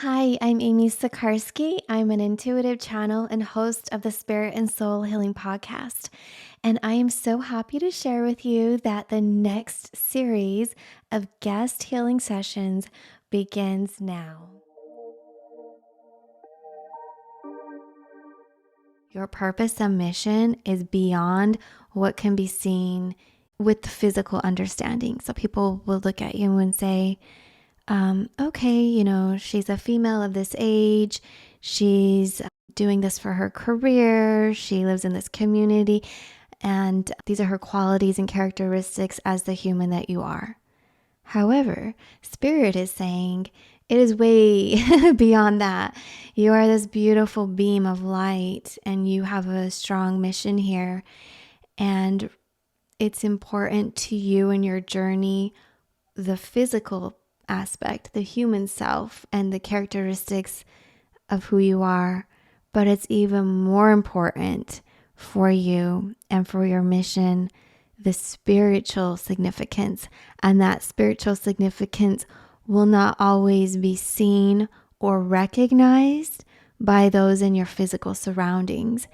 Hi, I'm Amy Sikarskie. I'm an intuitive channel and host of the Spirit and Soul Healing Podcast. And I am so happy to share with you that the next series of guest healing sessions begins now. Your purpose and mission is beyond what can be seen with the physical understanding. So people will look at you and say, okay, she's a female of this age. She's doing this for her career. She lives in this community. And these are her qualities and characteristics as the human that you are. However, Spirit is saying it is way beyond that. You are this beautiful beam of light and you have a strong mission here. And it's important to you in your journey, the physical aspect, the human self, and the characteristics of who you are. But it's even more important for you and for your mission, the spiritual significance. And that spiritual significance will not always be seen or recognized by those in your physical surroundings.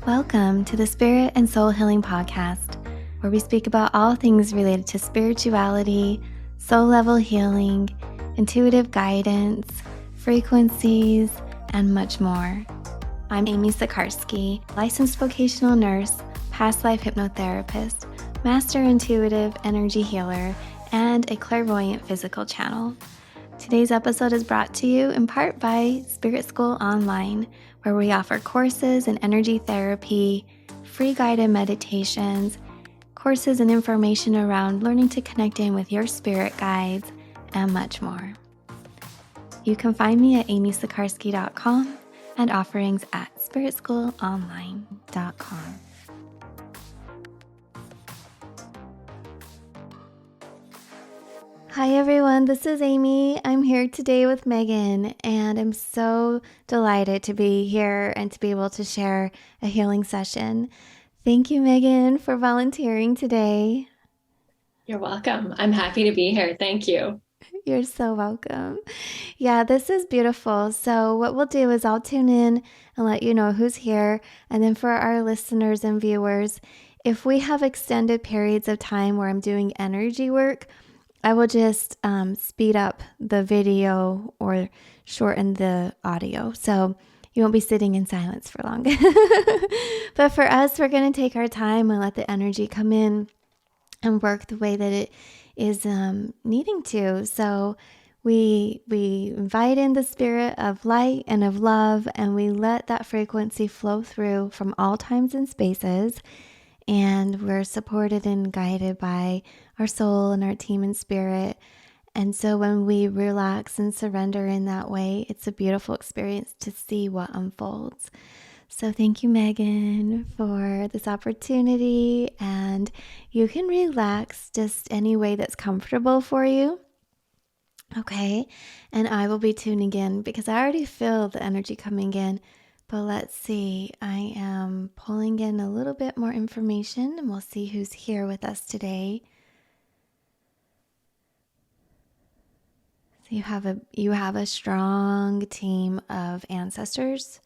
Welcome to the Spirit and Soul Healing Podcast, where we speak about all things related to spirituality, soul level healing, intuitive guidance, frequencies, and much more. I'm Amy Sikarskie, licensed vocational nurse, past life hypnotherapist, master intuitive energy healer, and a clairvoyant physical channel. Today's episode is brought to you in part by Spirit School Online, where we offer courses in energy therapy, free guided meditations, courses and information around learning to connect in with your spirit guides, and much more. You can find me at amysikarskie.com and offerings at spiritschoolonline.com. Hi everyone, this is Amy. I'm here today with Megan, and I'm so delighted to be here and to be able to share a healing session. Thank you, Megan, for volunteering today. You're welcome. I'm happy to be here. Thank you. You're so welcome. Yeah, this is beautiful. So what we'll do is I'll tune in and let you know who's here. And then for our listeners and viewers, if we have extended periods of time where I'm doing energy work, I will just speed up the video or shorten the audio. So you won't be sitting in silence for long. But for us, we're going to take our time and let the energy come in and work the way that it is needing to. So we invite in the spirit of light and of love, and we let that frequency flow through from all times and spaces. And we're supported and guided by our soul and our team and spirit. And so when we relax and surrender in that way, it's a beautiful experience to see what unfolds. So thank you, Megan, for this opportunity. And you can relax just any way that's comfortable for you. Okay. And I will be tuning in because I already feel the energy coming in. But let's see, I am pulling in a little bit more information and we'll see who's here with us today. So you have a strong team of ancestors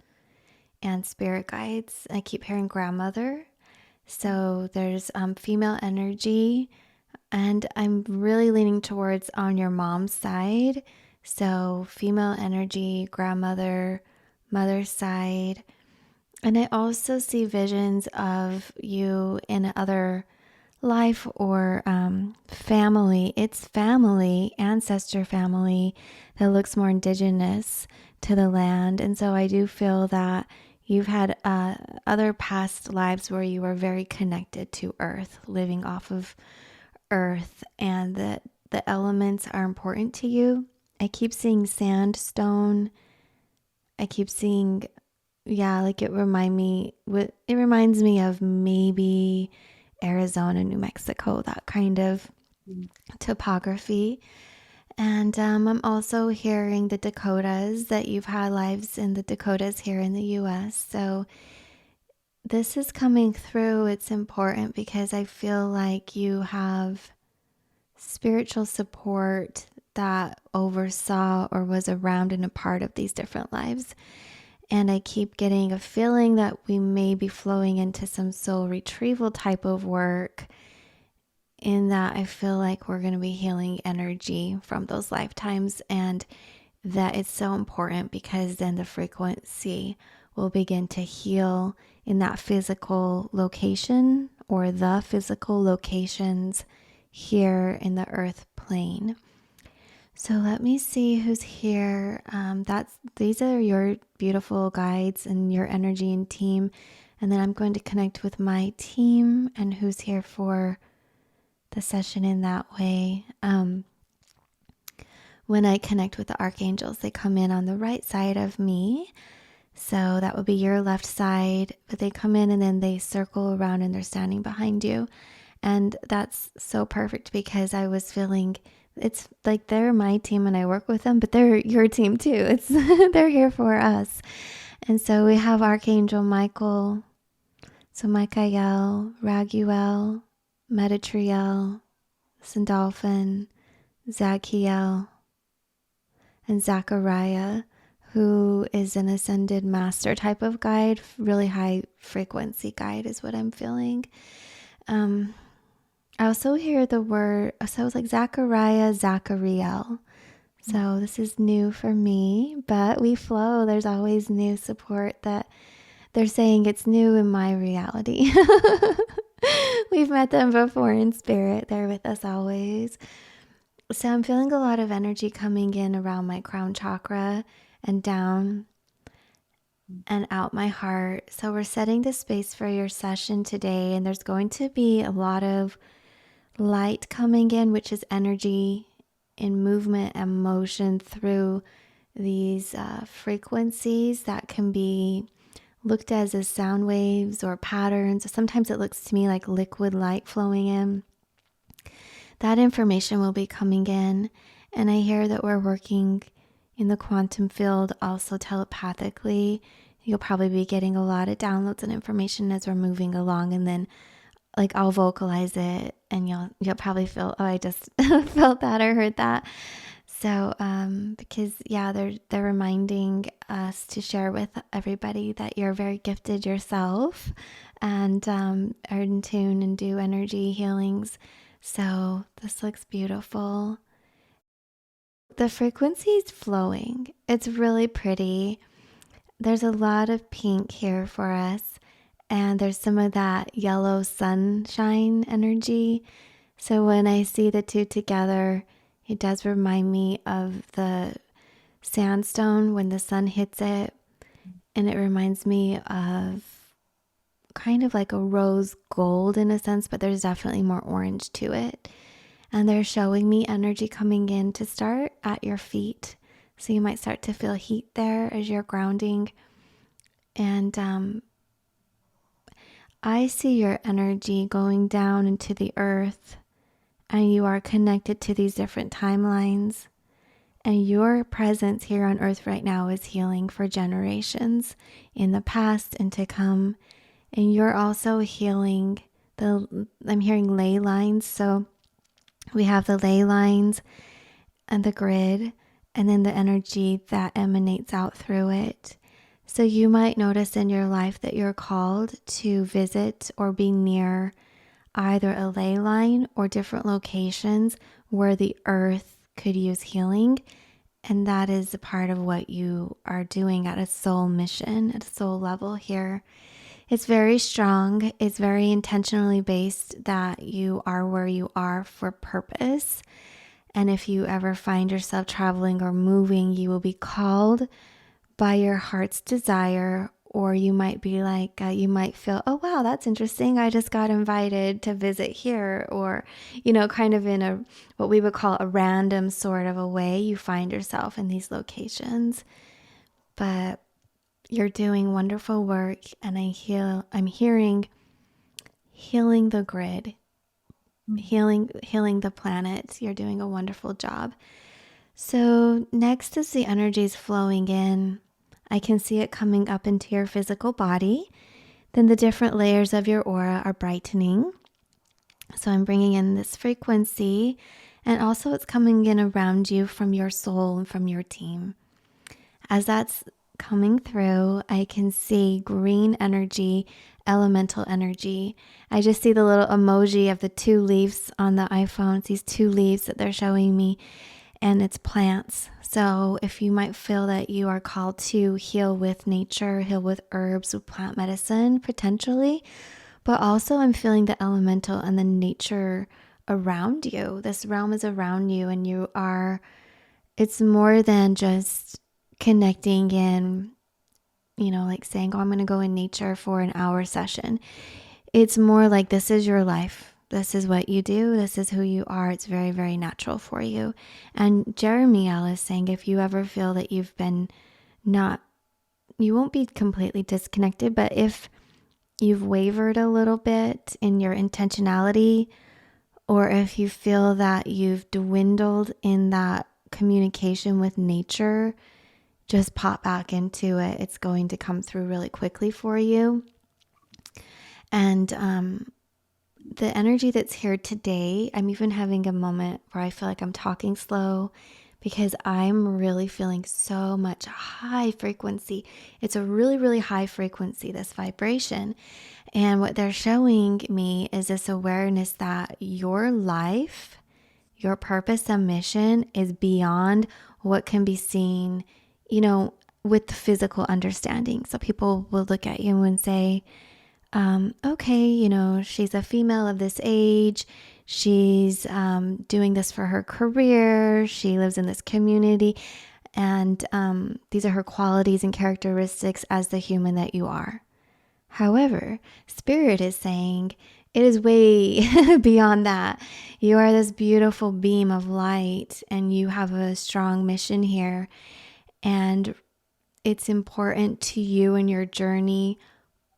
and spirit guides. I keep hearing grandmother. So there's female energy, and I'm really leaning towards on your mom's side. So female energy, grandmother, mother's side. And I also see visions of you in other life or family. It's family, ancestor family that looks more indigenous to the land. And so I do feel that you've had other past lives where you were very connected to earth, living off of earth, and that the elements are important to you. I keep seeing sandstone. I keep seeing, like it reminds me of maybe Arizona, New Mexico, that kind of topography. And I'm also hearing the Dakotas, that you've had lives in the Dakotas here in the US. So this is coming through. It's important because I feel like you have spiritual support that oversaw or was around and a part of these different lives. And I keep getting a feeling that we may be flowing into some soul retrieval type of work, in that I feel like we're going to be healing energy from those lifetimes. And that it's so important because then the frequency will begin to heal in that physical location or the physical locations here in the earth plane. So let me see who's here. These are your beautiful guides and your energy and team. And then I'm going to connect with my team and who's here for the session in that way. When I connect with the archangels, they come in on the right side of me. So that would be your left side, but they come in and then they circle around and they're standing behind you. And that's so perfect because I was feeling it's like they're my team and I work with them, but they're your team too. It's they're here for us. And so we have Archangel Michael, so Michael, Raguel, Metatriel, Sandalphon, Zachariel, and Zachariah, who is an ascended master type of guide, really high frequency guide is what I'm feeling. I also hear the word, so I was like Zachariah, Zachariel. So this is new for me, but we flow. There's always new support that they're saying it's new in my reality. We've met them before in spirit. They're with us always. So I'm feeling a lot of energy coming in around my crown chakra and down and out my heart. So we're setting the space for your session today, and there's going to be a lot of light coming in, which is energy in movement and motion through these frequencies that can be looked as sound waves or patterns. Sometimes it looks to me like liquid light flowing in. That information will be coming in, and I hear that we're working in the quantum field also telepathically. You'll probably be getting a lot of downloads and information as we're moving along, and then like I'll vocalize it and you'll probably feel, oh, I just felt that or heard that. So because they're reminding us to share with everybody that you're very gifted yourself and are in tune and do energy healings. So this looks beautiful. The frequency is flowing. It's really pretty. There's a lot of pink here for us. And there's some of that yellow sunshine energy. So when I see the two together, it does remind me of the sandstone when the sun hits it. And it reminds me of kind of like a rose gold in a sense, but there's definitely more orange to it. And they're showing me energy coming in to start at your feet. So you might start to feel heat there as you're grounding. And I see your energy going down into the earth, and you are connected to these different timelines. And your presence here on earth right now is healing for generations in the past and to come. And you're also healing I'm hearing ley lines. So we have the ley lines and the grid, and then the energy that emanates out through it. So you might notice in your life that you're called to visit or be near either a ley line or different locations where the earth could use healing. And that is a part of what you are doing at a soul mission, at a soul level here. It's very strong. It's very intentionally based that you are where you are for purpose. And if you ever find yourself traveling or moving, you will be called by your heart's desire, or you might be like, you might feel, oh, wow, that's interesting. I just got invited to visit here, or, kind of in what we would call a random sort of a way, you find yourself in these locations. But you're doing wonderful work, and I'm hearing healing the grid, healing the planet. You're doing a wonderful job. So next as the energies flowing in, I can see it coming up into your physical body. Then the different layers of your aura are brightening. So I'm bringing in this frequency, and also it's coming in around you from your soul and from your team. As that's coming through, I can see green energy, elemental energy. I just see the little emoji of the 2 leaves on the iPhone. It's these 2 leaves that they're showing me, and it's plants. So if you might feel that you are called to heal with nature, heal with herbs, with plant medicine, potentially, but also I'm feeling the elemental and the nature around you. This realm is around you, and it's more than just connecting in, like saying, oh, I'm going to go in nature for an hour session. It's more like this is your life. This is what you do. This is who you are. It's very, very natural for you. And Jeramiel is saying if you ever feel that you've been you won't be completely disconnected, but if you've wavered a little bit in your intentionality, or if you feel that you've dwindled in that communication with nature, just pop back into it. It's going to come through really quickly for you. And the energy that's here today, I'm even having a moment where I feel like I'm talking slow because I'm really feeling so much high frequency. It's a really, really high frequency, this vibration. And what they're showing me is this awareness that your life, your purpose and mission is beyond what can be seen, with the physical understanding. So people will look at you and say, okay, she's a female of this age. She's doing this for her career. She lives in this community. And these are her qualities and characteristics as the human that you are. However, Spirit is saying it is way beyond that. You are this beautiful beam of light, and you have a strong mission here. And it's important to you in your journey,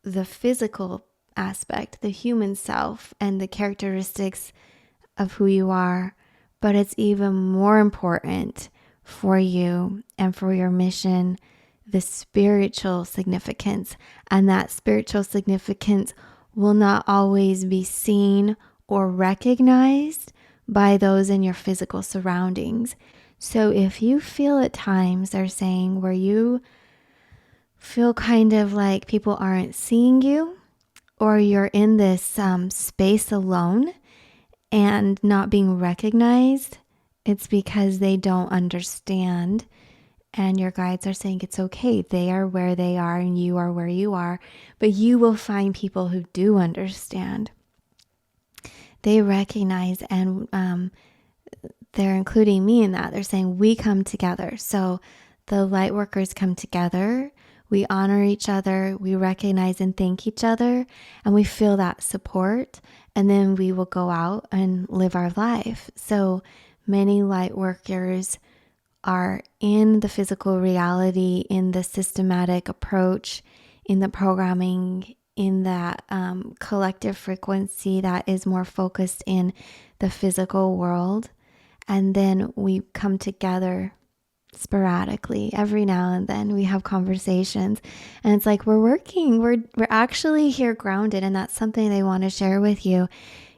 the physical aspect, the human self, and the characteristics of who you are. But it's even more important for you and for your mission, the spiritual significance. And that spiritual significance will not always be seen or recognized by those in your physical surroundings. So if you feel at times, they're saying, where you feel kind of like people aren't seeing you, or you're in this space alone and not being recognized, it's because they don't understand. And your guides are saying it's okay. They are where they are and you are where you are. But you will find people who do understand. They recognize, and they're including me in that. They're saying we come together. So the light workers come together. We honor each other. We recognize and thank each other. And we feel that support. And then we will go out and live our life. So many light workers are in the physical reality, in the systematic approach, in the programming, in that collective frequency that is more focused in the physical world. And then we come together sporadically. Every now and then we have conversations, and it's like we're working. We're actually here grounded, and that's something they want to share with you.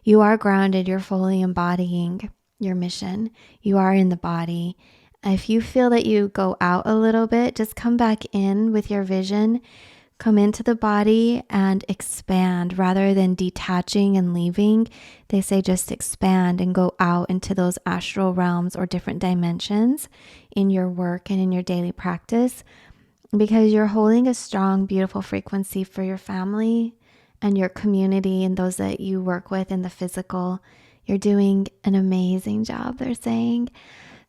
You are grounded. You're fully embodying your mission. You are in the body. If you feel that you go out a little bit, just come back in with your vision. Come into the body and expand rather than detaching and leaving. They say just expand and go out into those astral realms or different dimensions in your work and in your daily practice, because you're holding a strong, beautiful frequency for your family and your community and those that you work with in the physical. You're doing an amazing job, they're saying.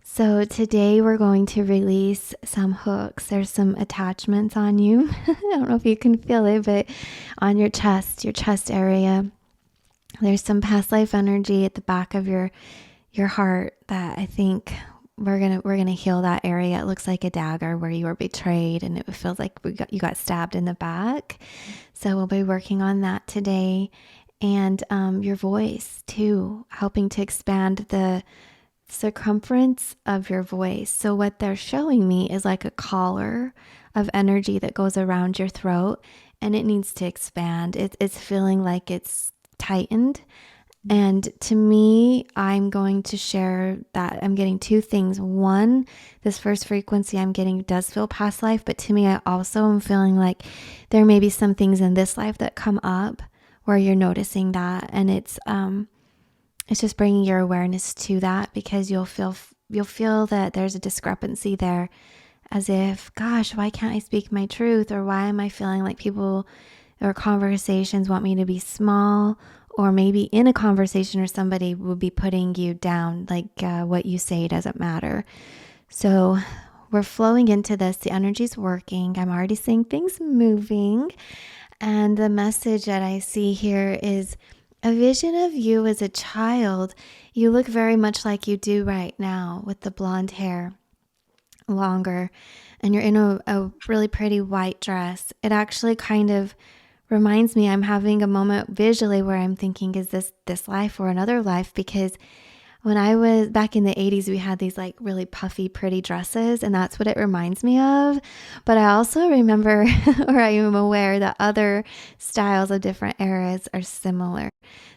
So today we're going to release some hooks. There's some attachments on you. I don't know if you can feel it, but on your chest area, there's some past life energy at the back of your heart that I think we're gonna heal that area. It looks like a dagger where you were betrayed, and it feels like you got stabbed in the back. So we'll be working on that today, and your voice too, helping to expand the circumference of your voice. So what they're showing me is like a collar of energy that goes around your throat, and it needs to expand. It's feeling like it's tightened. And to me, I'm going to share that I'm getting two things. One, this first frequency I'm getting does feel past life, but to me, I also am feeling like there may be some things in this life that come up where you're noticing that, and it's just bringing your awareness to that, because you'll feel that there's a discrepancy there, as if, gosh, why can't I speak my truth, or why am I feeling like people or conversations want me to be small, or maybe in a conversation or somebody would be putting you down, like what you say doesn't matter. So we're flowing into this. The energy's working. I'm already seeing things moving. And the message that I see here is a vision of you as a child. You look very much like you do right now, with the blonde hair, longer, and you're in a really pretty white dress. It actually kind of reminds me, I'm having a moment visually where I'm thinking, is this life or another life? Because when I was back in the 80s, we had these like really puffy, pretty dresses, and that's what it reminds me of. But I also remember, or I am aware, that other styles of different eras are similar.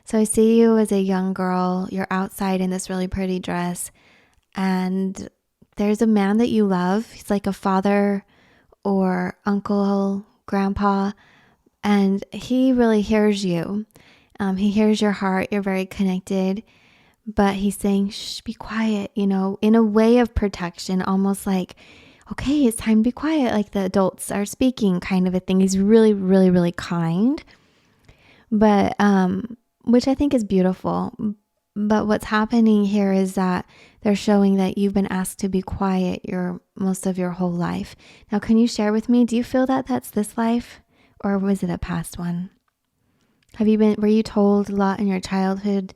So I see you as a young girl. You're outside in this really pretty dress, and there's a man that you love. He's like a father or uncle, grandpa, and he really hears you. He hears your heart. You're very connected. But he's saying, shh, be quiet, in a way of protection, almost like, okay, it's time to be quiet, like the adults are speaking kind of a thing. He's really, really, really kind, but which I think is beautiful. But what's happening here is that they're showing that you've been asked to be quiet most of your whole life. Now, can you share with me, do you feel that that's this life, or was it a past one? Were you told a lot in your childhood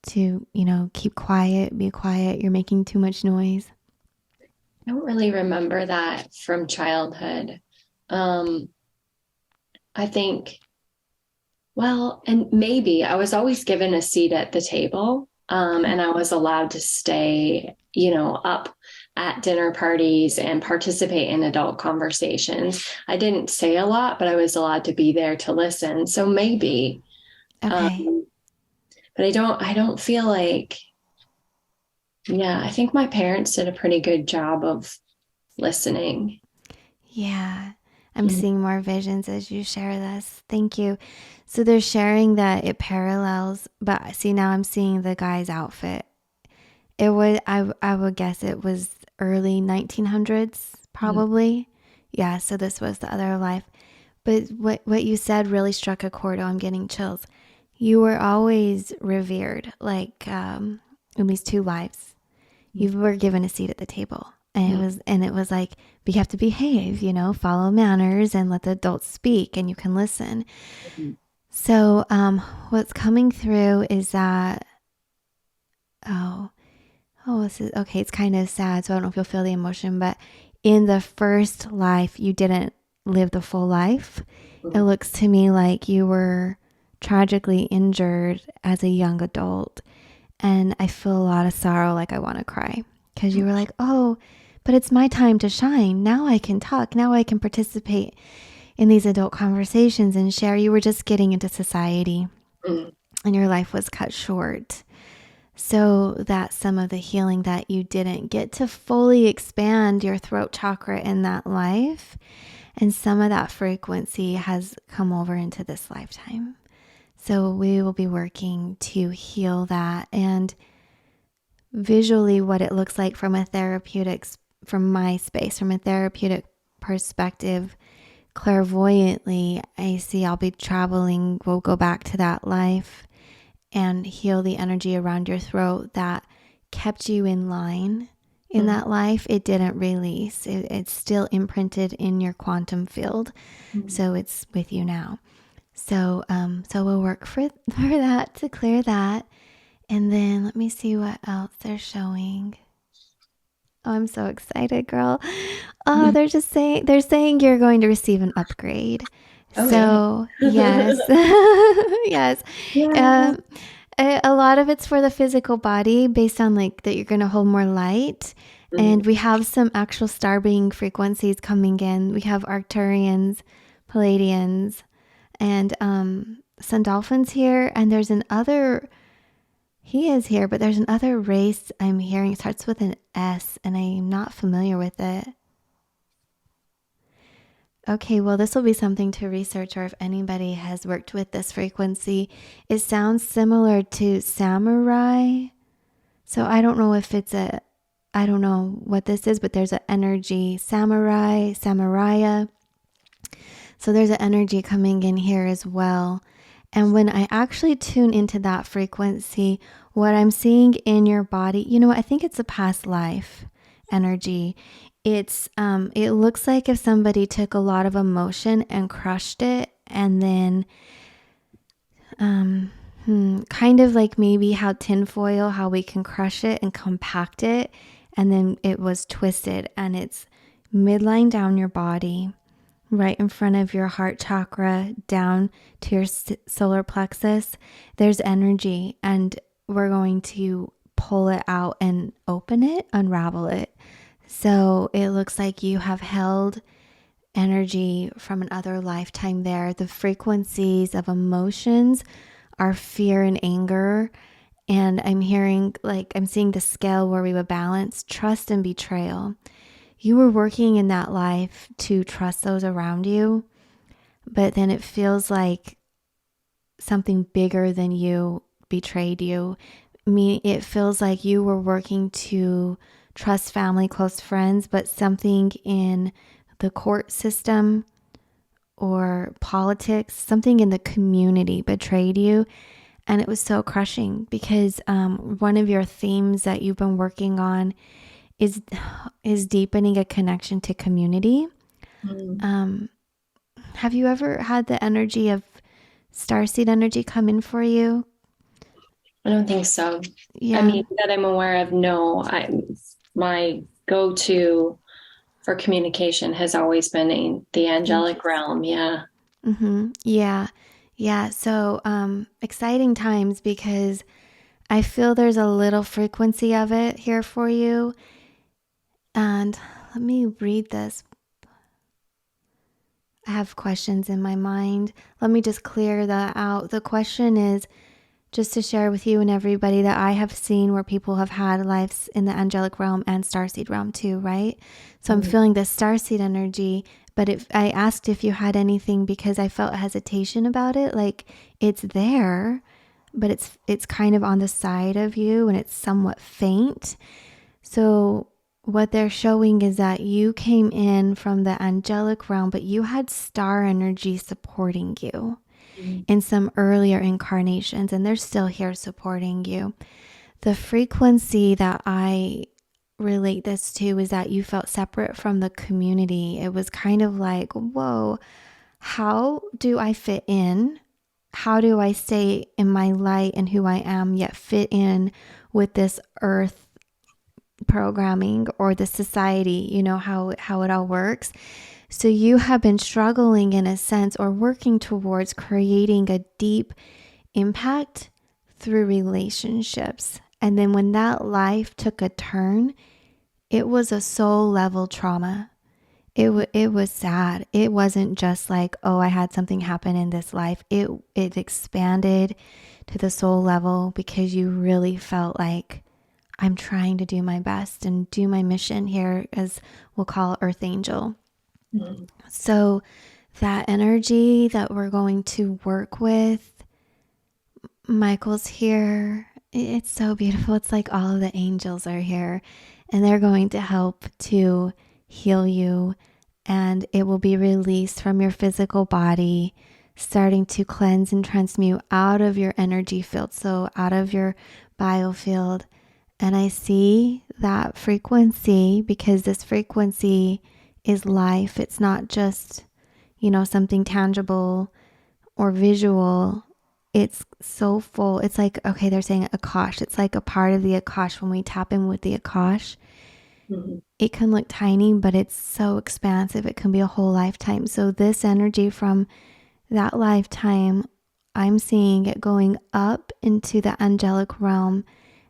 to, keep quiet, be quiet, you're making too much noise? I don't really remember that from childhood. I think, well, and maybe I was always given a seat at the table, and I was allowed to stay, up at dinner parties and participate in adult conversations. I didn't say a lot, but I was allowed to be there to listen. So maybe, Okay. but I don't feel like, yeah, I think my parents did a pretty good job of listening. Yeah. I'm Mhm. seeing more visions as you share this. Thank you. So they're sharing that it parallels, but see, now I'm seeing the guy's outfit. I would guess it was early 1900s, probably. Yeah, so this was the other life. But what you said really struck a chord. Oh, I'm getting chills. You were always revered, like in these two lives. You were given a seat at the table. And it was like, we have to behave, follow manners and let the adults speak, and you can listen. So what's coming through is that, oh, this is okay. It's kind of sad, so I don't know if you'll feel the emotion, but in the first life, you didn't live the full life. It looks to me like you were tragically injured as a young adult. And I feel a lot of sorrow, like I want to cry, because you were like, oh, but it's my time to shine. Now I can talk. Now I can participate in these adult conversations and share. You were just getting into society, Mm. and your life was cut short. So that's some of the healing that you didn't get to fully expand your throat chakra in that life. And some of that frequency has come over into this lifetime. So we will be working to heal that, and visually what it looks like from a from my space, from a therapeutic perspective, clairvoyantly, I see I'll be traveling. We'll go back to that life and heal the energy around your throat that kept you in line in that life. It didn't release. It's still imprinted in your quantum field. So it's with you now. So we'll work for that, to clear that. And then let me see what else they're showing. Oh, I'm so excited, girl. Oh, they're saying you're going to receive an upgrade. Oh, yeah. So yes, yes. Yeah. Um, a lot of it's for the physical body, based on like that you're going to hold more light. Mhm. And we have some actual star being frequencies coming in. We have Arcturians, Palladians, and Sandalphon's here, and there's another. He is here, but there's another race I'm hearing. It starts with an S, and I'm not familiar with it. Okay, well, this will be something to research, or if anybody has worked with this frequency. It sounds similar to Samurai. So I don't know if it's I don't know what this is, but there's an energy, Samurai, Samariah. So there's an energy coming in here as well. And when I actually tune into that frequency, what I'm seeing in your body, you know what? I think it's a past life energy. It looks like if somebody took a lot of emotion and crushed it, and then kind of like maybe how tinfoil, how we can crush it and compact it, and then it was twisted, and it's midline down your body, right in front of your heart chakra, down to your solar plexus. There's energy, and we're going to pull it out and open it, unravel it. So it looks like you have held energy from another lifetime there. The frequencies of emotions are fear and anger. And I'm hearing, like, I'm seeing the scale where we would balance trust and betrayal. You were working in that life to trust those around you, but then it feels like something bigger than you betrayed you. It feels like you were working to trust family, close friends, but something in the court system or politics, something in the community betrayed you. And it was so crushing because one of your themes that you've been working on is deepening a connection to community. Have you ever had the energy of starseed energy come in for you? I don't think so. I Yeah. mean, that I'm aware of, no. My go-to for communication has always been the angelic realm. Yeah. Yeah. Yeah. So exciting times because I feel there's a little frequency of it here for you. And let me read this. I have questions in my mind. Let me just clear that out. The question is just to share with you and everybody that I have seen where people have had lives in the angelic realm and starseed realm too, right? So I'm feeling the starseed energy, but if I asked if you had anything because I felt hesitation about it, like it's there, but it's kind of on the side of you and it's somewhat faint. So what they're showing is that you came in from the angelic realm, but you had star energy supporting you in some earlier incarnations, and they're still here supporting you. The frequency that I relate this to is that you felt separate from the community. It was kind of like, whoa, how do I fit in? How do I stay in my light and who I am, yet fit in with this earth programming or the society, you know, how it all works. So you have been struggling in a sense or working towards creating a deep impact through relationships. And then when that life took a turn, it was a soul level trauma. It was sad. It wasn't just like, oh, I had something happen in this life. It expanded to the soul level because you really felt like I'm trying to do my best and do my mission here, as we'll call Earth Angel. So that energy that we're going to work with, Michael's here. It's so beautiful. It's like all of the angels are here and they're going to help to heal you, and it will be released from your physical body, starting to cleanse and transmute out of your energy field, so out of your biofield. And I see that frequency because this frequency is life. It's not just, you know, something tangible or visual. It's so full. It's like, okay, they're saying Akash. It's like a part of the Akash. When we tap in with the Akash, it can look tiny, but it's so expansive. It can be a whole lifetime. So this energy from that lifetime, I'm seeing it going up into the angelic realm,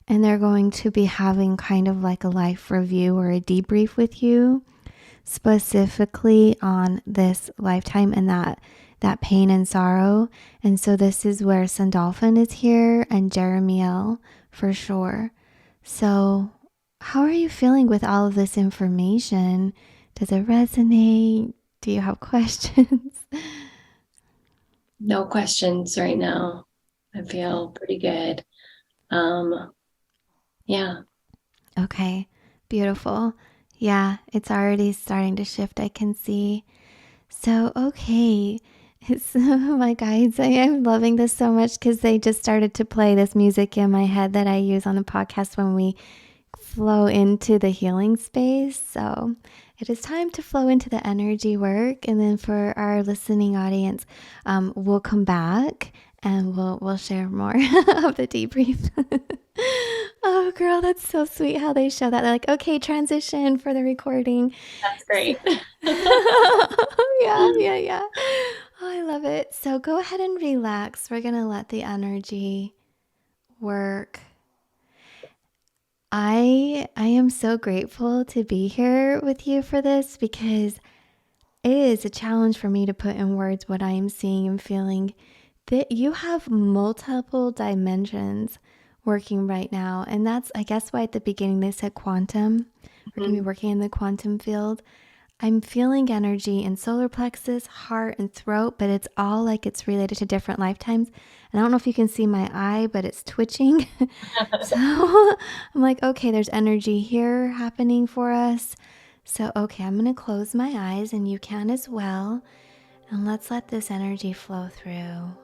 and they're going to be having kind of like a life review or a debrief with you. specifically on this lifetime and that pain and sorrow. And so this is where Sandalphon is here and Jeramiel for sure. So how are you feeling with all of this information? Does it resonate? Do you have questions? No questions right now. I feel pretty good. Yeah. Okay, beautiful. Yeah, it's already starting to shift, I can see. So, okay. It's my guides. I am loving this so much because they just started to play this music in my head that I use on the podcast when we flow into the healing space. So, it is time to flow into the energy work. And then for our listening audience, we'll come back and we'll share more of the debrief. Oh, girl, that's so sweet how they show that. They're like, okay, transition for the recording. That's great. Yeah. Oh, I love it. So go ahead and relax. We're going to let the energy work. I am so grateful to be here with you for this because it is a challenge for me to put in words what I am seeing and feeling. That you have multiple dimensions working right now. And that's, I guess, why at the beginning they said quantum. We're going to be working in the quantum field. I'm feeling energy in solar plexus, heart, and throat, but it's all like it's related to different lifetimes. And I don't know if you can see my eye, but it's twitching. So I'm like, okay, there's energy here happening for us. So, okay, I'm going to close my eyes and you can as well. And let's let this energy flow through.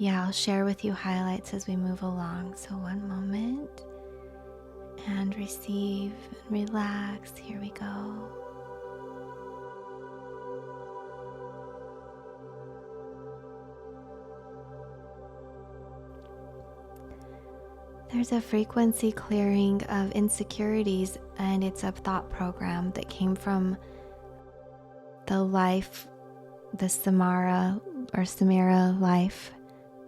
Yeah, I'll share with you highlights as we move along. So, one moment. And receive and relax. Here we go. There's a frequency clearing of insecurities, and it's a thought program that came from the life, the Samara or Samara life,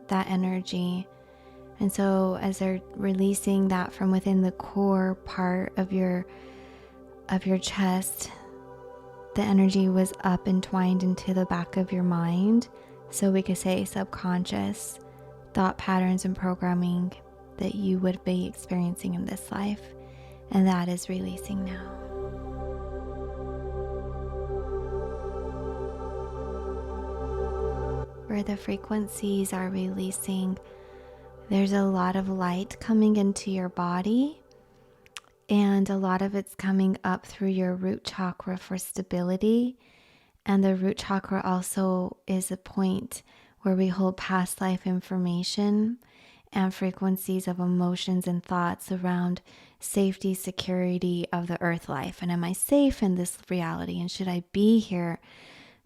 that energy. And so as they're releasing that from within the core part of your chest, the energy was up and twined into the back of your mind. So we could say subconscious thought patterns and programming that you would be experiencing in this life. And that is releasing now. Where the frequencies are releasing, there's a lot of light coming into your body, and a lot of it's coming up through your root chakra for stability. And the root chakra also is a point where we hold past life information and frequencies of emotions and thoughts around safety, security of the earth life. And am I safe in this reality? And should I be here?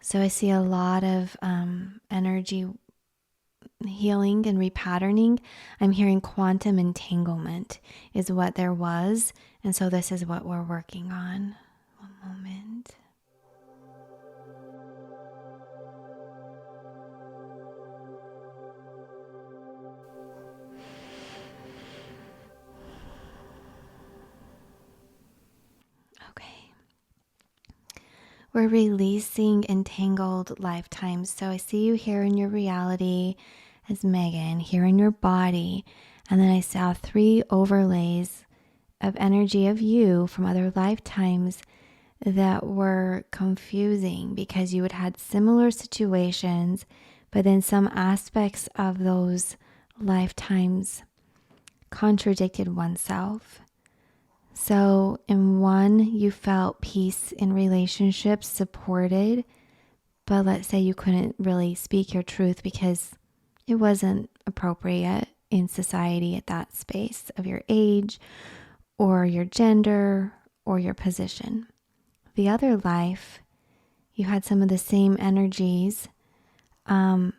So I see a lot of energy healing and repatterning. I'm hearing quantum entanglement is what there was. And so this is what we're working on. One moment. Okay. We're releasing entangled lifetimes. So I see you here in your reality as Megan, here in your body. And then I saw 3 overlays of energy of you from other lifetimes that were confusing because you had had similar situations, but then some aspects of those lifetimes contradicted oneself. So in one, you felt peace in relationships, supported, but let's say you couldn't really speak your truth because it wasn't appropriate in society at that space of your age or your gender or your position. The other life, you had some of the same energies, but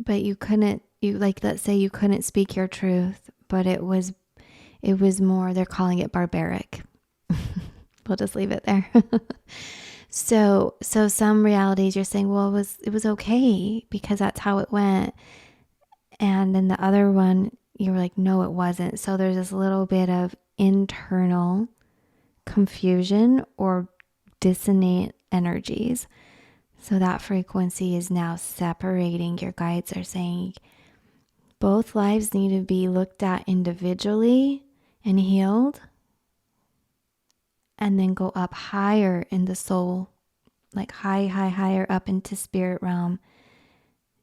you couldn't, let's say you couldn't speak your truth, but it was more, they're calling it barbaric. We'll just leave it there. So some realities you're saying, well, it was okay because that's how it went. And then the other one, you were like, no, it wasn't. So there's this little bit of internal confusion or dissonant energies. So that frequency is now separating. Your guides are saying both lives need to be looked at individually and healed, and then go up higher in the soul, like higher up into spirit realm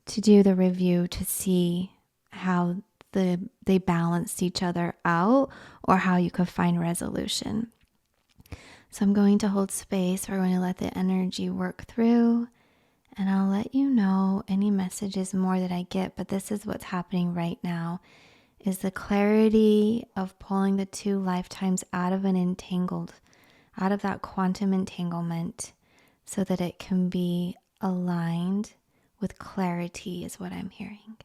to do the review to see how they balanced each other out or how you could find resolution. So I'm going to hold space. We're going to let the energy work through, and I'll let you know any messages more that I get, but this is what's happening right now, is the clarity of pulling the two lifetimes out of out of that quantum entanglement so that it can be aligned with clarity is what I'm hearing.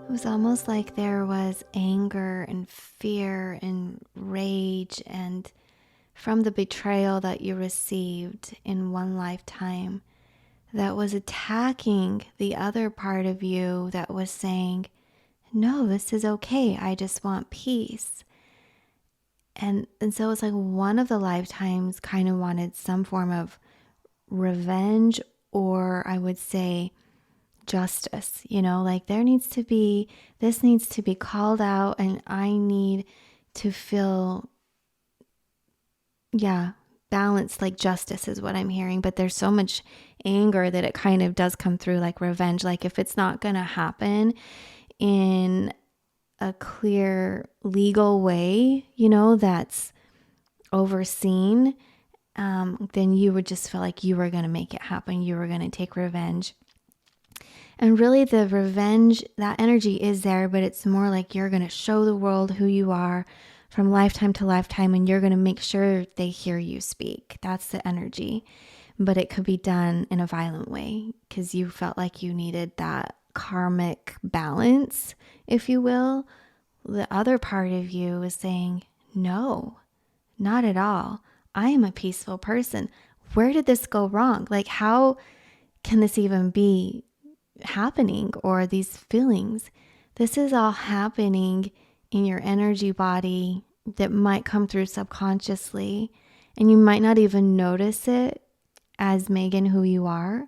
It was almost like there was anger and fear and rage and from the betrayal that you received in one lifetime that was attacking the other part of you that was saying, no, this is okay. I just want peace. And so it's like one of the lifetimes kind of wanted some form of revenge, or I would say justice, like this needs to be called out, and I need to feel, balanced, like justice is what I'm hearing. But there's so much anger that it kind of does come through like revenge. Like if it's not going to happen in a clear legal way, that's overseen, then you would just feel like you were going to make it happen. You were going to take revenge. And really the revenge, that energy is there, but it's more like you're going to show the world who you are from lifetime to lifetime, and you're going to make sure they hear you speak. That's the energy. But it could be done in a violent way because you felt like you needed that karmic balance, if you will. The other part of you is saying, no, not at all. I am a peaceful person. Where did this go wrong? Like, how can this even be happening, or these feelings? This is all happening in your energy body that might come through subconsciously, and you might not even notice it as Megan, who you are.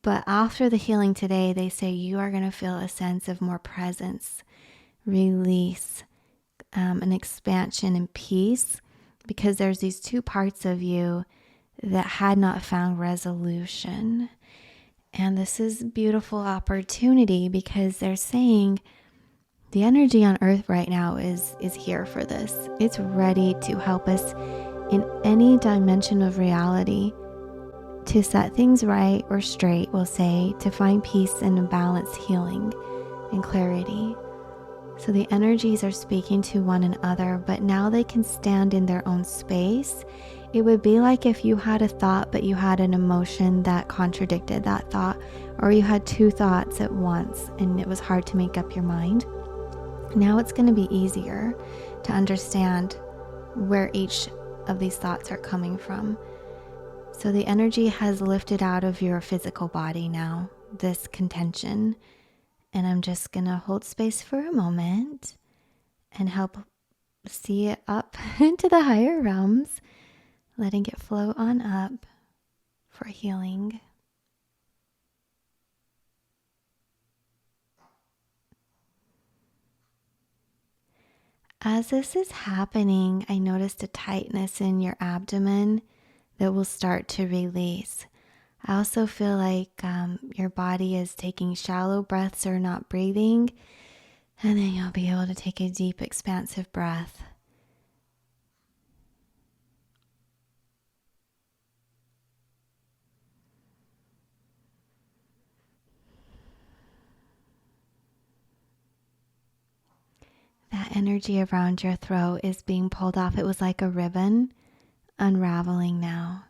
But after the healing today, they say you are going to feel a sense of more presence, release, an expansion and peace, because there's these two parts of you that had not found resolution. And this is a beautiful opportunity because they're saying the energy on earth right now is here for this. It's ready to help us in any dimension of reality to set things right or straight, we'll say, to find peace and balance, healing and clarity. So the energies are speaking to one another, but now they can stand in their own space. It would be like if you had a thought, but you had an emotion that contradicted that thought, or you had two thoughts at once and it was hard to make up your mind. Now it's going to be easier to understand where each of these thoughts are coming from. So the energy has lifted out of your physical body now, this contention. And I'm just going to hold space for a moment and help see it up into the higher realms, letting it flow on up for healing. As this is happening, I noticed a tightness in your abdomen that will start to release. I also feel like your body is taking shallow breaths or not breathing, and then you'll be able to take a deep, expansive breath. That energy around your throat is being pulled off. It was like a ribbon unraveling now.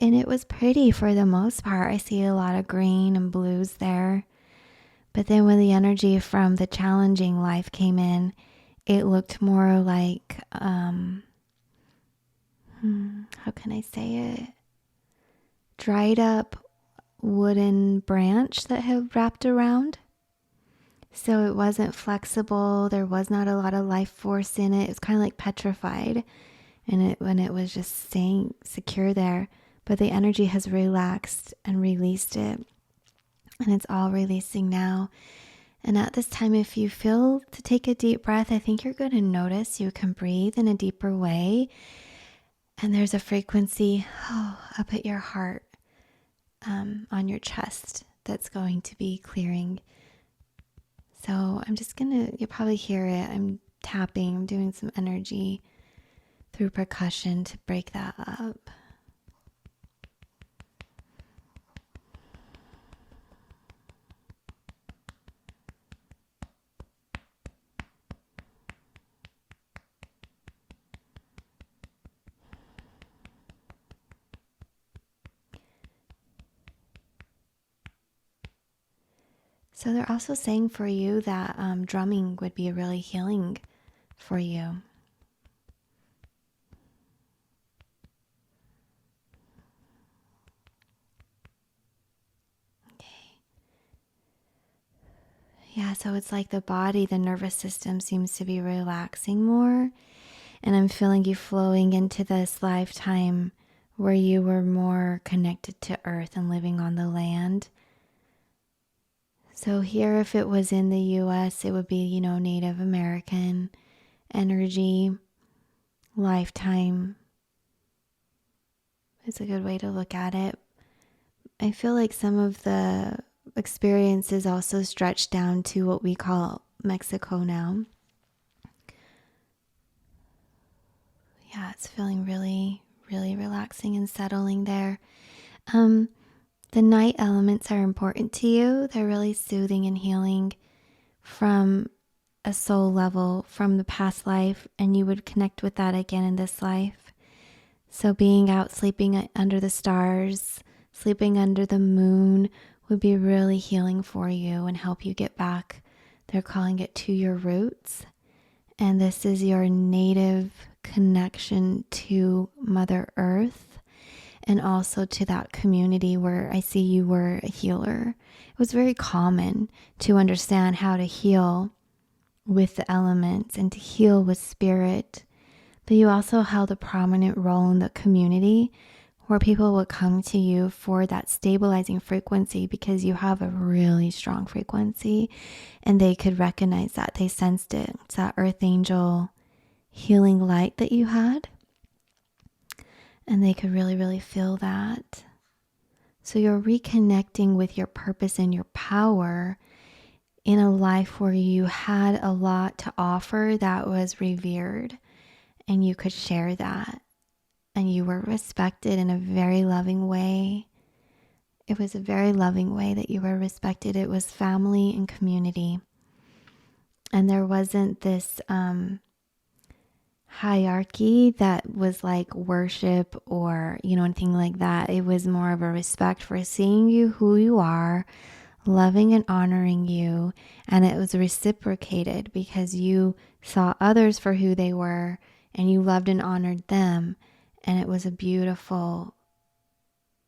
And it was pretty for the most part. I see a lot of green and blues there. But then when the energy from the challenging life came in, it looked more like, how can I say it? dried up wooden branch that had wrapped around. So it wasn't flexible. There was not a lot of life force in it. It was kind of like petrified. And when it was just staying secure there. But the energy has relaxed and released it. And it's all releasing now. And at this time, if you feel to take a deep breath, I think you're going to notice you can breathe in a deeper way. And there's a frequency up at your heart, on your chest, that's going to be clearing. So I'm just you'll probably hear it. I'm tapping, I'm doing some energy through percussion to break that up. So they're also saying for you that drumming would be really healing for you. Okay. Yeah, so it's like the body, the nervous system seems to be relaxing more. And I'm feeling you flowing into this lifetime where you were more connected to earth and living on the land. So here, if it was in the US, it would be, Native American energy, lifetime. It's a good way to look at it. I feel like some of the experiences also stretch down to what we call Mexico now. Yeah, it's feeling really, really relaxing and settling there. The night elements are important to you. They're really soothing and healing from a soul level, from the past life, and you would connect with that again in this life. So being out sleeping under the stars, sleeping under the moon would be really healing for you and help you get back. They're calling it to your roots. And this is your native connection to Mother Earth. And also to that community where I see you were a healer. It was very common to understand how to heal with the elements and to heal with spirit. But you also held a prominent role in the community where people would come to you for that stabilizing frequency because you have a really strong frequency and they could recognize that. They sensed it. It's that earth angel healing light that you had. And they could really, really feel that. So you're reconnecting with your purpose and your power in a life where you had a lot to offer that was revered. And you could share that. And you were respected in a very loving way. It was a very loving way that you were respected. It was family and community. And there wasn't this hierarchy that was like worship or anything like that. It was more of a respect for seeing you who you are, loving and honoring you, and it was reciprocated because you saw others for who they were and you loved and honored them. And it was a beautiful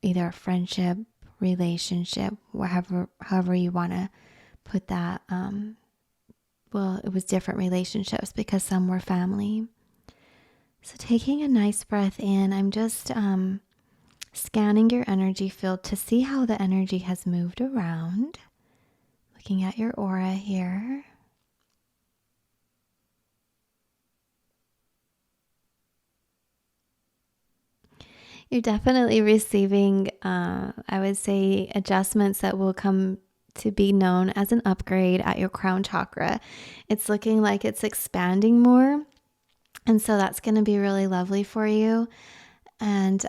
either a friendship, relationship, however you want to put that. Well, it was different relationships because some were family. So taking a nice breath in, I'm just scanning your energy field to see how the energy has moved around. Looking at your aura here. You're definitely receiving, I would say, adjustments that will come to be known as an upgrade at your crown chakra. It's looking like it's expanding more. And so that's going to be really lovely for you. And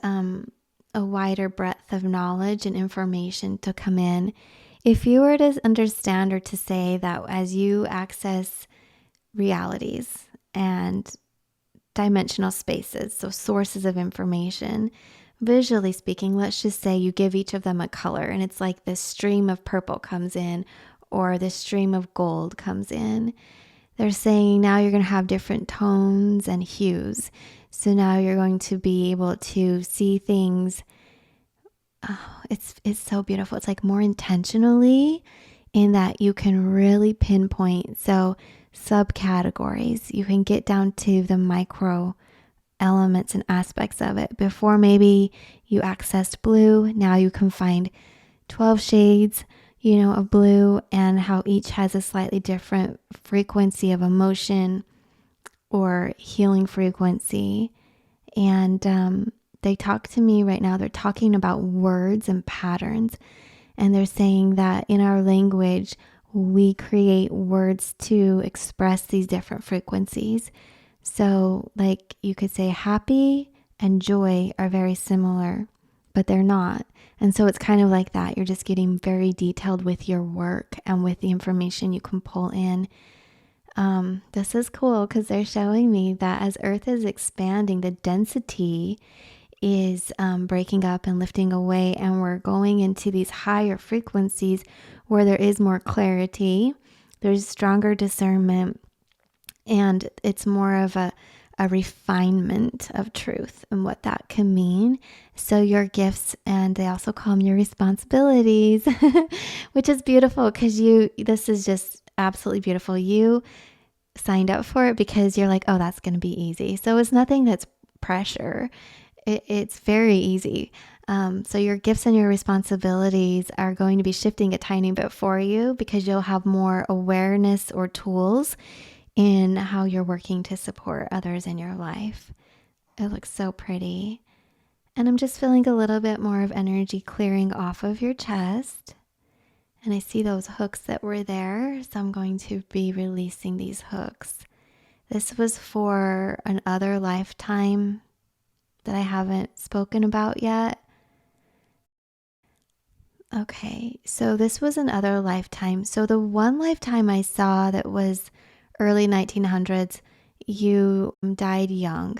a wider breadth of knowledge and information to come in. If you were to understand or to say that as you access realities and dimensional spaces, so sources of information, visually speaking, let's just say you give each of them a color and it's like this stream of purple comes in or this stream of gold comes in. They're saying now you're going to have different tones and hues. So now you're going to be able to see things oh, it's so beautiful. It's like more intentionally in that you can really pinpoint. So subcategories, you can get down to the micro elements and aspects of it. Before maybe you accessed blue, now you can find 12 shades, of blue, and how each has a slightly different frequency of emotion or healing frequency. And they talk to me right now. They're talking about words and patterns. And they're saying that in our language, we create words to express these different frequencies. So, like you could say, happy and joy are very similar, but they're not. And so it's kind of like that. You're just getting very detailed with your work and with the information you can pull in. This is cool because they're showing me that as Earth is expanding, the density is breaking up and lifting away, and we're going into these higher frequencies where there is more clarity, there's stronger discernment, and it's more of a refinement of truth and what that can mean. So your gifts, and they also call them your responsibilities, which is beautiful because this is just absolutely beautiful. You signed up for it because you're like, oh, that's going to be easy. So it's nothing that's pressure. It's very easy. So your gifts and your responsibilities are going to be shifting a tiny bit for you because you'll have more awareness or tools in how you're working to support others in your life. It looks so pretty. And I'm just feeling a little bit more of energy clearing off of your chest. And I see those hooks that were there, so I'm going to be releasing these hooks. This was for another lifetime that I haven't spoken about yet. Okay, so this was another lifetime. So the one lifetime I saw that was early 1900s, you died young.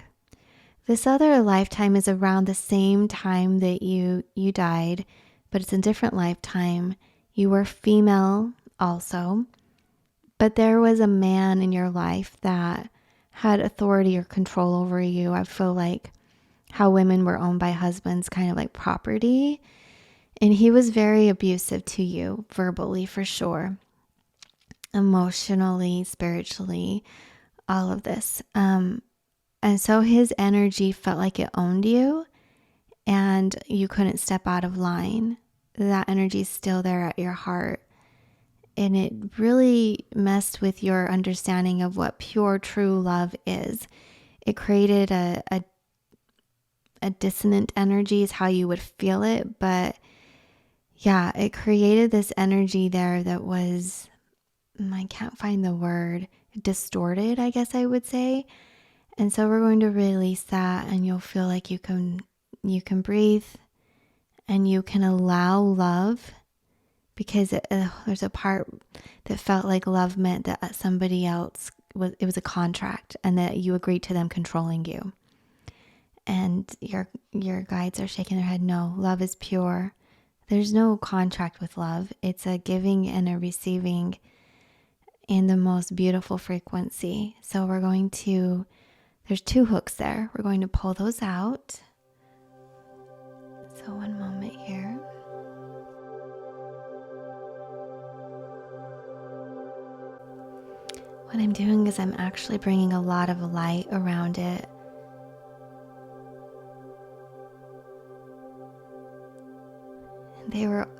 This other lifetime is around the same time that you died, but it's a different lifetime. You were female also, but there was a man in your life that had authority or control over you. I feel like how women were owned by husbands, kind of like property. And he was very abusive to you, verbally for sure, emotionally, spiritually, all of this. And so his energy felt like it owned you and you couldn't step out of line. That energy is still there at your heart. And it really messed with your understanding of what pure, true love is. It created a dissonant energy is how you would feel it. But yeah, it created this energy there that was, I can't find the word, distorted, I guess I would say. And so we're going to release that, and you'll feel like you can breathe and you can allow love, because there's a part that felt like love meant that somebody else it was a contract and that you agreed to them controlling you. And your guides are shaking their head. No, love is pure. There's no contract with love. It's a giving and a receiving in the most beautiful frequency. So there's 2 hooks there. We're going to pull those out. So one moment here. What I'm doing is I'm actually bringing a lot of light around it.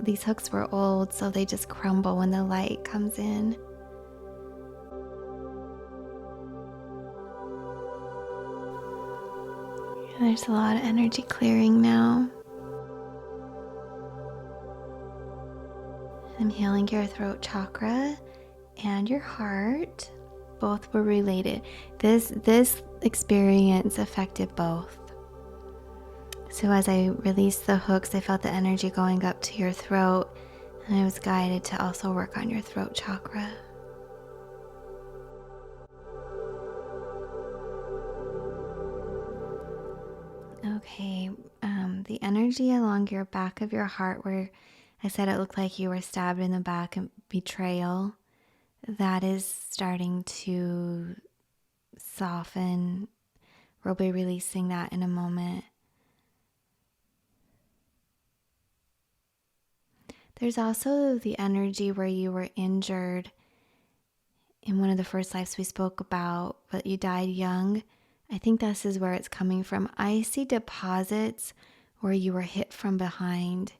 These hooks were old, so they just crumble when the light comes in. There's a lot of energy clearing now. I'm healing your throat chakra and your heart. Both were related. This experience affected both. So as I released the hooks, I felt the energy going up to your throat, and I was guided to also work on your throat chakra. Okay, the energy along your back of your heart, where I said it looked like you were stabbed in the back and betrayal, that is starting to soften. We'll be releasing that in a moment. There's also the energy where you were injured in one of the first lives we spoke about, but you died young. I think this is where it's coming from. I see deposits where you were hit from behind.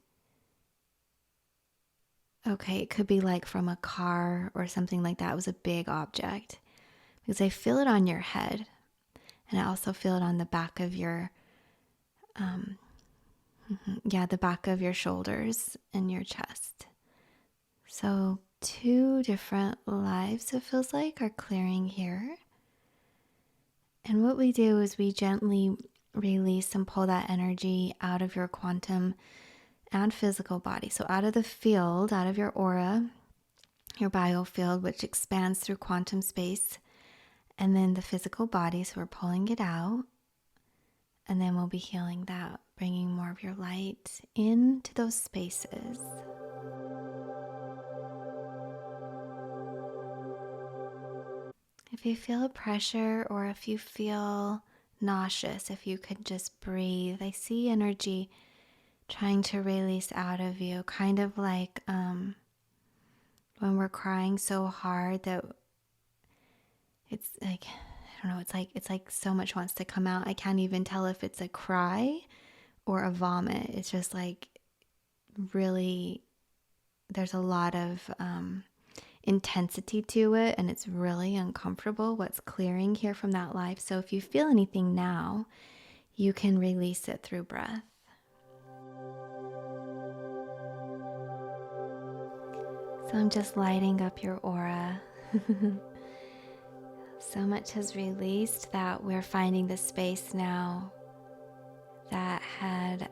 Okay, it could be like from a car or something like that. It was a big object. Because I feel it on your head. And I also feel it on the back of your, the back of your shoulders and your chest. So 2 different lives, it feels like, are clearing here. And what we do is we gently release and pull that energy out of your quantum and physical body. So out of the field, out of your aura, your biofield, which expands through quantum space, and then the physical body. So we're pulling it out, and then we'll be healing that, bringing more of your light into those spaces. If you feel a pressure or if you feel nauseous, if you could just breathe. I see energy trying to release out of you, kind of like when we're crying so hard that it's like, I don't know, it's like so much wants to come out. I can't even tell if it's a cry or a vomit. It's just like really, there's a lot of intensity to it, and it's really uncomfortable what's clearing here from that life. So if you feel anything now, you can release it through breath. So I'm just lighting up your aura. So much has released that we're finding the space now that had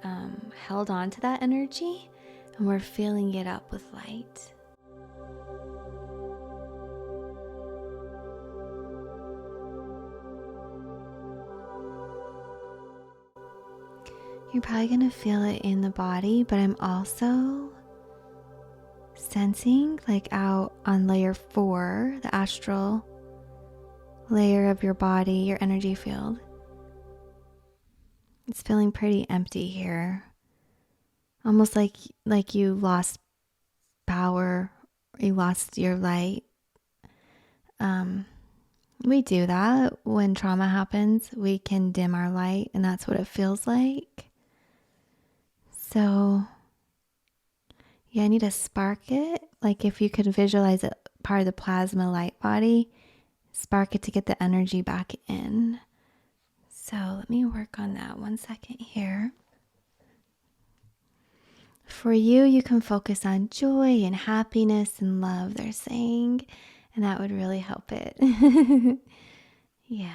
held on to that energy, and we're filling it up with light. You're probably going to feel it in the body, but I'm also sensing like out on layer 4, the astral layer of your body, your energy field. It's feeling pretty empty here. Almost like you lost power, you lost your light. We do that when trauma happens. We can dim our light, and that's what it feels like. So yeah, I need to spark it. Like if you could visualize it part of the plasma light body, spark it to get the energy back in. So let me work on that 1 second here. For you, you can focus on joy and happiness and love, they're saying, and that would really help it. Yeah.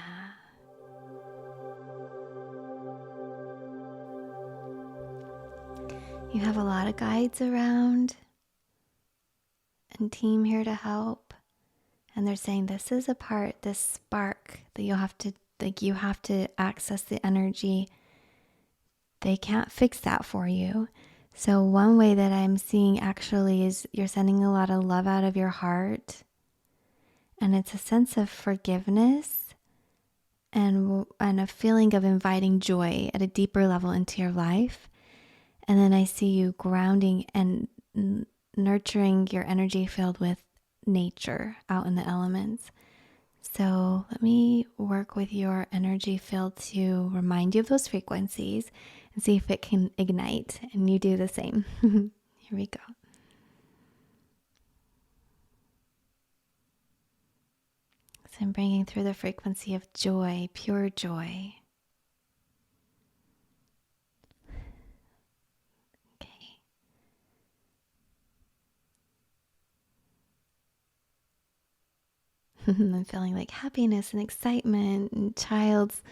You have a lot of guides around and team here to help. And they're saying this is a part, this spark that you have to access the energy. They can't fix that for you. So one way that I'm seeing actually is you're sending a lot of love out of your heart. And it's a sense of forgiveness and a feeling of inviting joy at a deeper level into your life. And then I see you grounding and nurturing your energy filled with nature out in the elements. So let me work with your energy field to remind you of those frequencies and see if it can ignite. And you do the same. Here we go. So I'm bringing through the frequency of joy, pure joy. Okay. I'm feeling like happiness and excitement and child's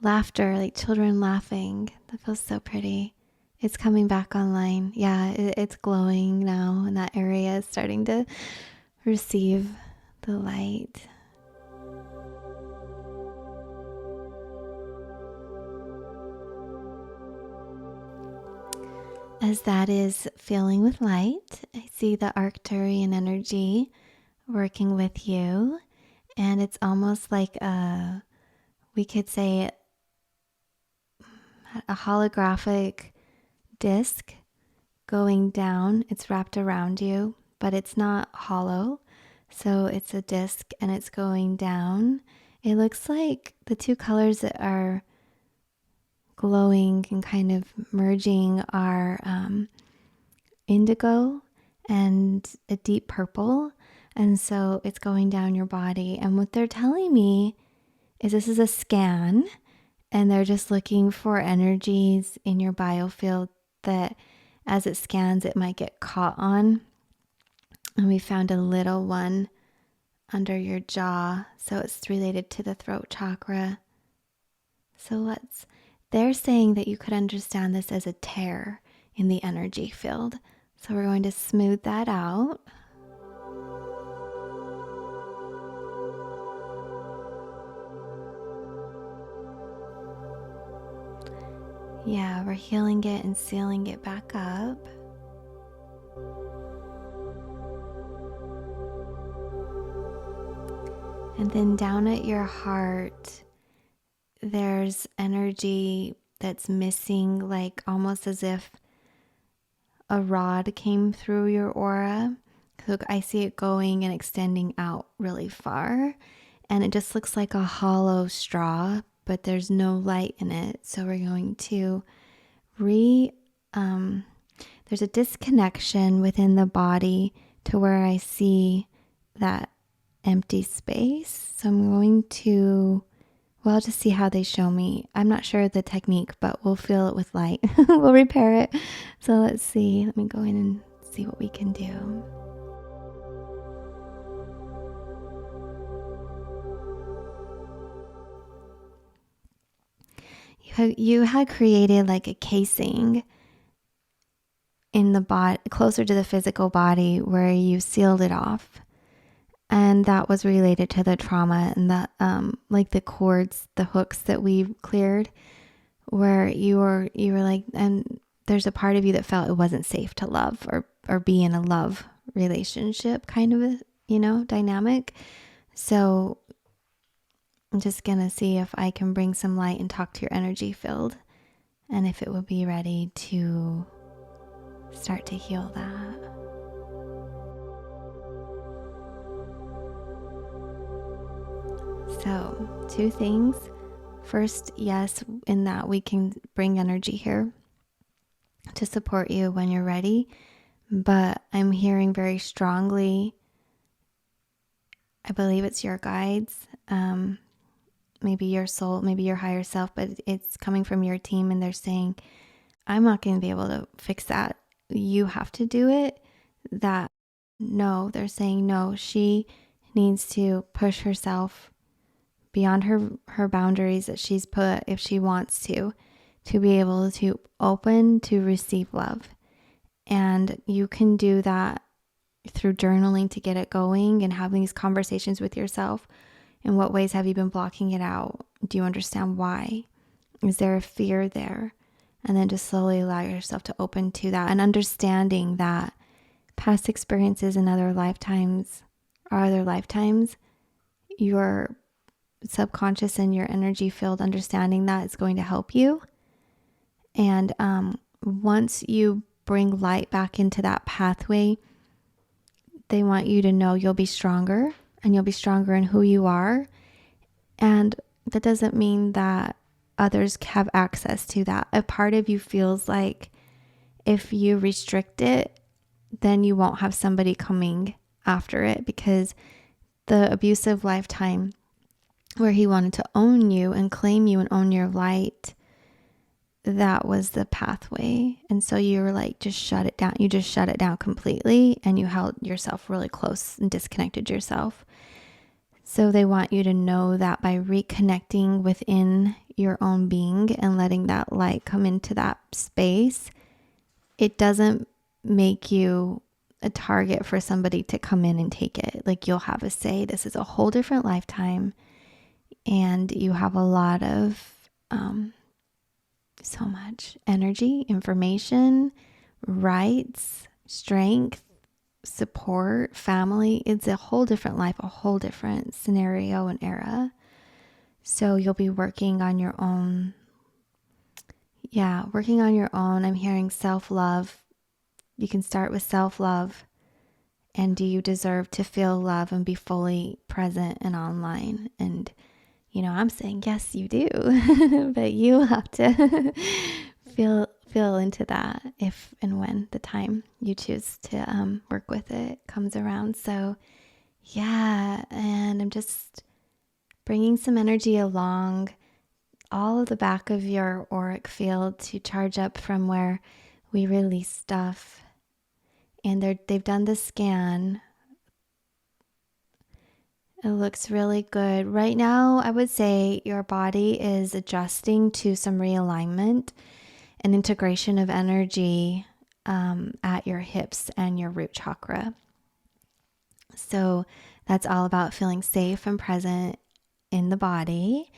laughter, like children laughing. That feels so pretty. It's coming back online. Yeah, it's glowing now, and that area is starting to receive the light. As that is filling with light, I see the Arcturian energy working with you, and it's almost like we could say a holographic disc going down. It's wrapped around you, but it's not hollow. So it's a disc and it's going down. It looks like the two colors that are glowing and kind of merging are indigo and a deep purple. And so it's going down your body. And what they're telling me is this is a scan, and they're just looking for energies in your biofield that as it scans, it might get caught on. And we found a little one under your jaw. So it's related to the throat chakra. So they're saying that you could understand this as a tear in the energy field. So we're going to smooth that out. Yeah, we're healing it and sealing it back up. And then down at your heart, there's energy that's missing, like almost as if a rod came through your aura. Look, I see it going and extending out really far. And it just looks like a hollow straw, but there's no light in it. So we're going to there's a disconnection within the body to where I see that empty space. So I'm going to, well, just see how they show me. I'm not sure of the technique, but we'll feel it with light. We'll repair it. So let's see. Let me go in and see what we can do. You had created like a casing in the body, closer to the physical body, where you sealed it off. And that was related to the trauma and the like the cords, the hooks that we cleared, where you were like, and there's a part of you that felt it wasn't safe to love or be in a love relationship kind of a, dynamic. So I'm just gonna see if I can bring some light and talk to your energy field, and if it would be ready to start to heal that. So, two things. First, yes, in that we can bring energy here to support you when you're ready. But I'm hearing very strongly, I believe it's your guides, maybe your soul, maybe your higher self, but it's coming from your team, and they're saying, I'm not going to be able to fix that. You have to do it. No, they're saying no, she needs to push herself beyond her boundaries that she's put, if she wants to be able to open to receive love. And you can do that through journaling to get it going and having these conversations with yourself. In what ways have you been blocking it out? Do you understand why? Is there a fear there? And then just slowly allow yourself to open to that, and understanding that past experiences in other lifetimes, your subconscious and your energy field, understanding that is going to help you. And once you bring light back into that pathway, they want you to know you'll be stronger, and you'll be stronger in who you are. And that doesn't mean that others have access to that. A part of you feels like if you restrict it, then you won't have somebody coming after it, because the abusive lifetime where he wanted to own you and claim you and own your light, that was the pathway. And so you were like, just shut it down. You just shut it down completely, and you held yourself really close and disconnected yourself. So they want you to know that by reconnecting within your own being and letting that light come into that space, it doesn't make you a target for somebody to come in and take it. Like, you'll have a say. This is a whole different lifetime, and you have a lot of so much energy, information, rights, strength, support, family. It's a whole different life, a whole different scenario and era. So you'll be working on your own. Yeah, working on your own. I'm hearing self-love you can start with self-love. And do you deserve to feel love and be fully present and online? And, I'm saying, yes, you do. But you have to feel into that if and when the time you choose to work with it comes around. So, yeah. And I'm just bringing some energy along all of the back of your auric field to charge up from where we release stuff. And they've done the scan. It looks really good. Right now, I would say your body is adjusting to some realignment and integration of energy at your hips and your root chakra. So that's all about feeling safe and present in the body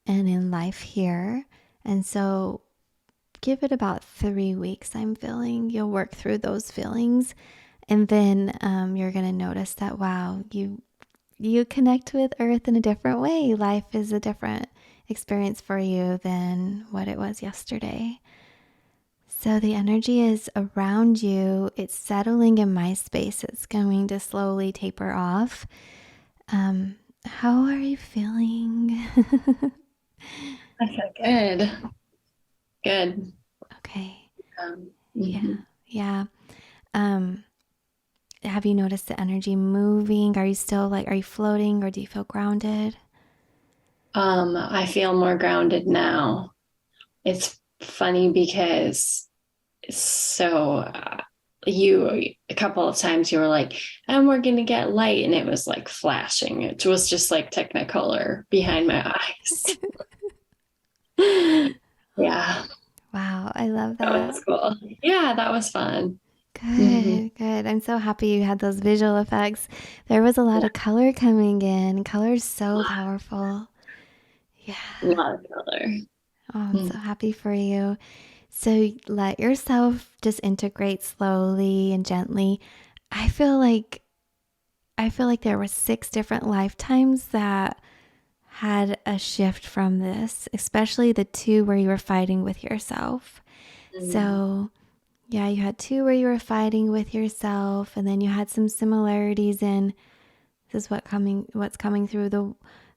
and in life here. And so give it about 3 weeks, I'm feeling. You'll work through those feelings. And then you're going to notice that, wow, you connect with Earth in a different way. Life is a different experience for you than what it was yesterday. So the energy is around you. It's settling in my space. It's going to slowly taper off. How are you feeling? I feel good. Good. Okay. Mm-hmm. Yeah. Have you noticed the energy moving? Are you still are you floating, or do you feel grounded? I feel more grounded now. It's funny because you a couple of times you were like, and we're gonna get light, and it was like flashing. It was just like Technicolor behind my eyes. Yeah, Wow, I love that that. was cool. Yeah, that was fun. Hmm. Good, good. I'm so happy you had those visual effects. There was a lot Yeah, of color coming in. Color is so powerful. Yeah. a lot of color. Oh, I'm Mm. so happy for you. So let yourself just integrate slowly and gently. I feel like there were 6 different lifetimes that had a shift from this, especially the 2 where you were fighting with yourself. Mm. So, yeah, you had 2 where you were fighting with yourself, and then you had some similarities in this is what's coming through.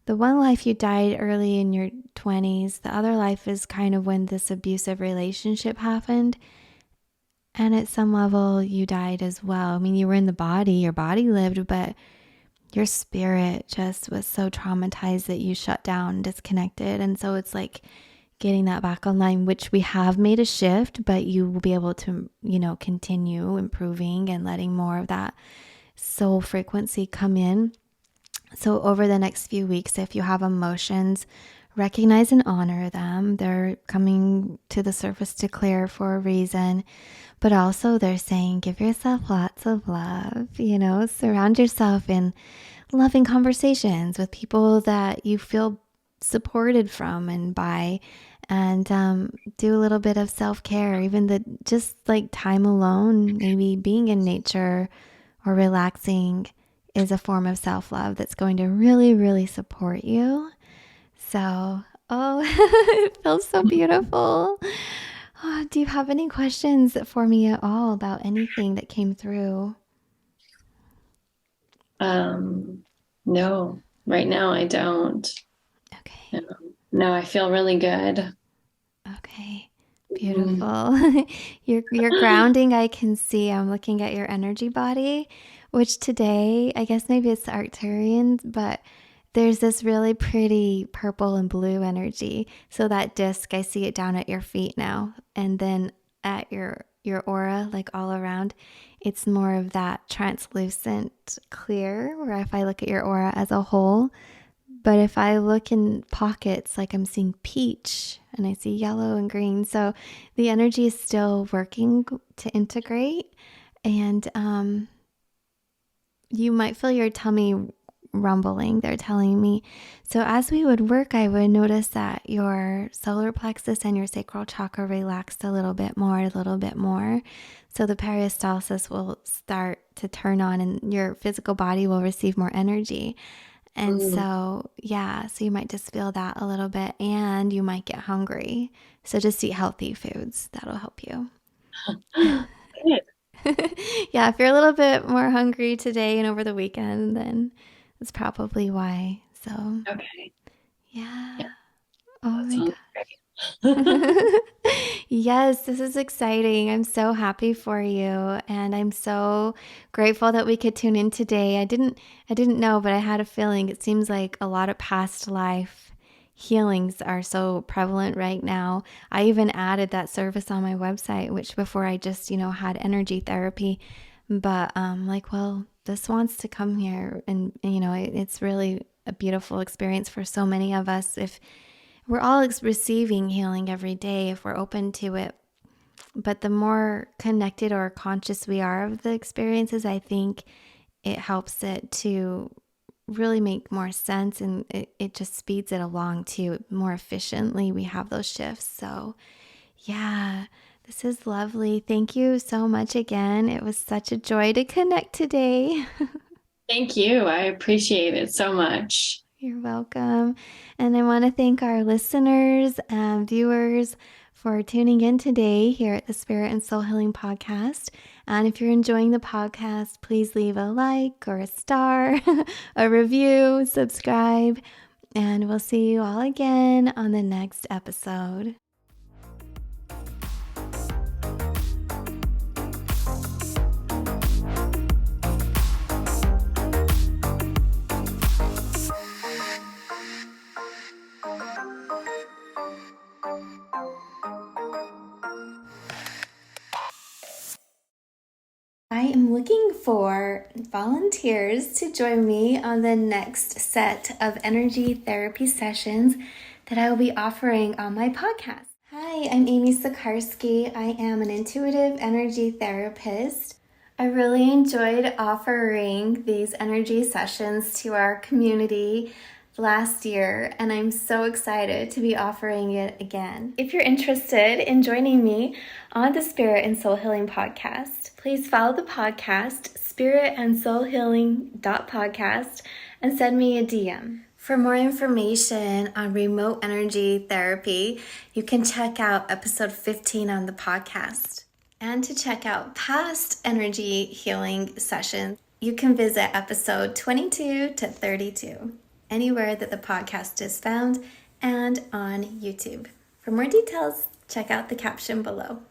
The one life you died early in your 20s. The other life is kind of when this abusive relationship happened. And at some level, you died as well. I mean, you were in the body, your body lived, but your spirit just was so traumatized that you shut down, disconnected. And so it's like getting that back online, which we have made a shift, but you will be able to, continue improving and letting more of that soul frequency come in. So over the next few weeks, if you have emotions, recognize and honor them. They're coming to the surface to clear for a reason. But also they're saying, give yourself lots of love, surround yourself in loving conversations with people that you feel supported from and by, and do a little bit of self-care, even just like time alone, maybe being in nature or relaxing is a form of self-love that's going to really, really support you. So, oh, it feels so beautiful. Oh, do you have any questions for me at all about anything that came through? Um, no, right now I don't. Okay. No, no, I feel really good. Okay. Mm. Beautiful. Your grounding, I can see. I'm looking at your energy body, which today, I guess maybe it's the Arcturians, but there's this really pretty purple and blue energy. So that disc, I see it down at your feet now. And then at your aura, like all around, it's more of that translucent clear, where if I look at your aura as a whole, but if I look in pockets, like I'm seeing peach and I see yellow and green. So the energy is still working to integrate. And you might feel your tummy rumbling, they're telling me. So as we would work, I would notice that your solar plexus and your sacral chakra relaxed a little bit more, a little bit more. So the peristalsis will start to turn on and your physical body will receive more energy. And Mm. so, yeah, so you might just feel that a little bit and you might get hungry. So just eat healthy foods. That'll help you. Good. Yeah, if you're a little bit more hungry today and over the weekend, then that's probably why. So, Okay. yeah. Yeah, Oh that my sounds God. great. Yes, this is exciting. I'm so happy for you, and I'm so grateful that we could tune in today. I didn't know, but I had a feeling. It seems like a lot of past life healings are so prevalent right now. I even added that service on my website, which before I just, had energy therapy, but like, well, this wants to come here, and it's really a beautiful experience for so many of us if we're all receiving healing every day if we're open to it. But the more connected or conscious we are of the experiences, I think it helps it to really make more sense, and it just speeds it along too more efficiently. We have those shifts. So, yeah, this is lovely. Thank you so much again. It was such a joy to connect today. Thank you. I appreciate it so much. You're welcome. And I want to thank our listeners and viewers for tuning in today here at the Spirit and Soul Healing Podcast. And if you're enjoying the podcast, please leave a like or a star, a review, subscribe, and we'll see you all again on the next episode. I am looking for volunteers to join me on the next set of energy therapy sessions that I will be offering on my podcast. Hi, I'm Amy Sikarskie. I am an intuitive energy therapist. I really enjoyed offering these energy sessions to our community last year, and I'm so excited to be offering it again. If you're interested in joining me on the Spirit and Soul Healing Podcast, please follow the podcast, Spirit and Soul Healing Podcast, and send me a DM. For more information on remote energy therapy, you can check out episode 15 on the podcast. And to check out past energy healing sessions, you can visit episode 22 to 32, anywhere that the podcast is found, and on YouTube. For more details, check out the caption below.